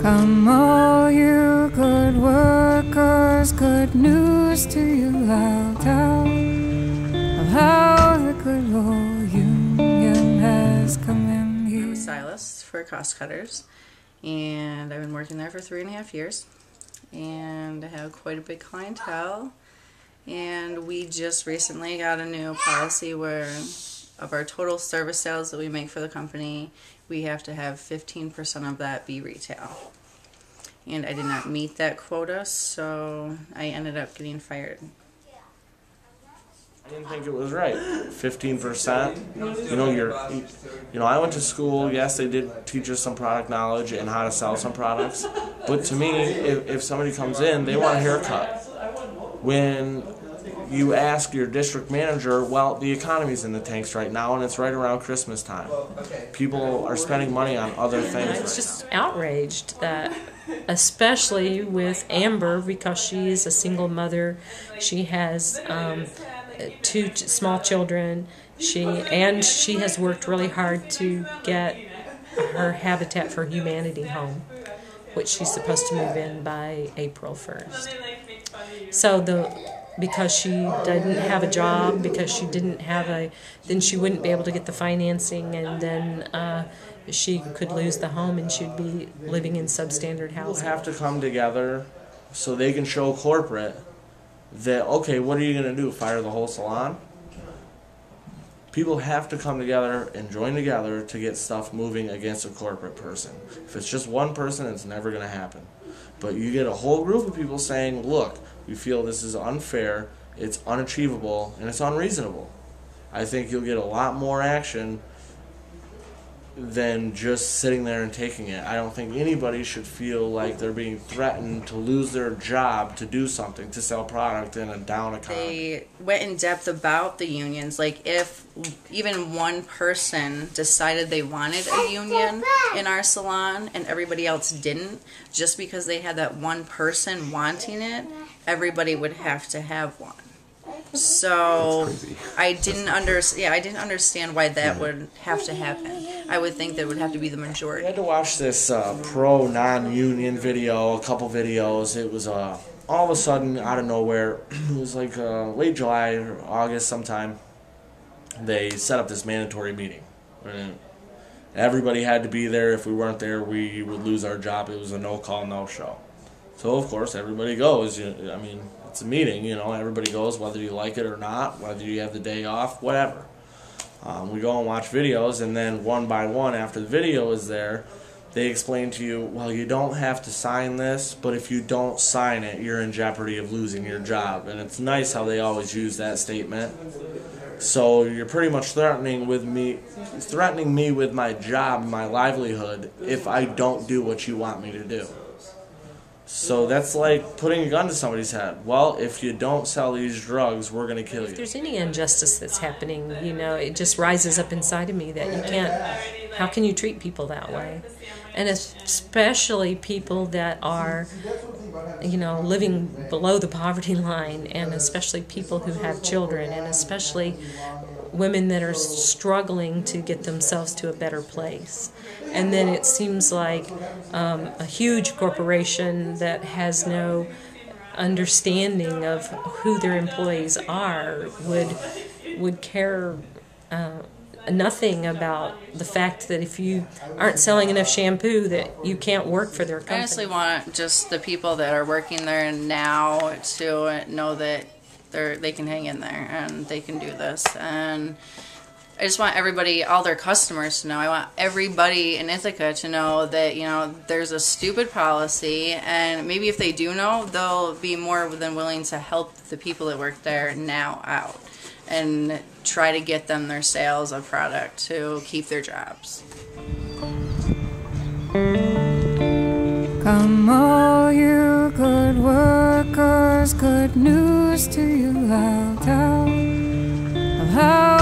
Come all you good workers, good news to you I'll tell of how the good old union has come in here. I'm a stylist for Cost Cutters, and I've been working there for 3.5 years, and I have quite a big clientele. And we just recently got a new policy where of our total service sales that we make for the company, we have to have 15% of that be retail. And I did not meet that quota, so I ended up getting fired. I didn't think it was right. 15%. You know, I went to school. Yes, they did teach us some product knowledge and how to sell some products. But to me, if somebody comes in, they want a haircut. When you ask your district manager, well, the economy's in the tanks right now, and it's right around Christmas time. People are spending money on other things. I was just outraged that, especially with Amber, because she is a single mother. She has 2 small children. She has worked really hard to get her Habitat for Humanity home, which she's supposed to move in by April 1st. So because she didn't have a job, because she didn't have then she wouldn't be able to get the financing, and then she could lose the home and she'd be living in substandard housing. People have to come together so they can show corporate that, okay, what are you going to do, fire the whole salon? People have to come together and join together to get stuff moving against a corporate person. If it's just one person, it's never going to happen. But you get a whole group of people saying, look, we feel this is unfair, it's unachievable, and it's unreasonable. I think you'll get a lot more action than just sitting there and taking it. I don't think anybody should feel like they're being threatened to lose their job to do something, to sell product in a down economy. They went in depth about the unions. Like, if even one person decided they wanted a union in our salon and everybody else didn't, just because they had that one person wanting it, everybody would have to have one. So I didn't understand why that would have to happen. I would think that would have to be the majority. I had to watch this pro non-union video, a couple videos. It was all of a sudden out of nowhere. It was like late July or August sometime. They set up this mandatory meeting. And everybody had to be there. If we weren't there, we would lose our job. It was a no-call, no-show. So of course everybody goes. I mean, it's a meeting, you know, everybody goes whether you like it or not, whether you have the day off, whatever. We go and watch videos, and then one by one after the video is there, they explain to you, well, you don't have to sign this, but if you don't sign it, you're in jeopardy of losing your job. And it's nice how they always use that statement. So you're pretty much threatening me with my job, my livelihood, if I don't do what you want me to do. So that's like putting a gun to somebody's head. Well, if you don't sell these drugs, we're going to kill you. If there's any injustice that's happening, you know, it just rises up inside of me that you can't, how can you treat people that way? And especially people that are, you know, living below the poverty line, and especially people who have children, and especially women that are struggling to get themselves to a better place. And then it seems like a huge corporation that has no understanding of who their employees are would care nothing about the fact that if you aren't selling enough shampoo that you can't work for their company. I honestly want just the people that are working there now to know that they can hang in there and they can do this. And I just want everybody, all their customers to know. I want everybody in Ithaca to know that, you know, there's a stupid policy, and maybe if they do know, they'll be more than willing to help the people that work there now out and try to get them their sales of product to keep their jobs. Come all you good workers, good news to you I'll tell of how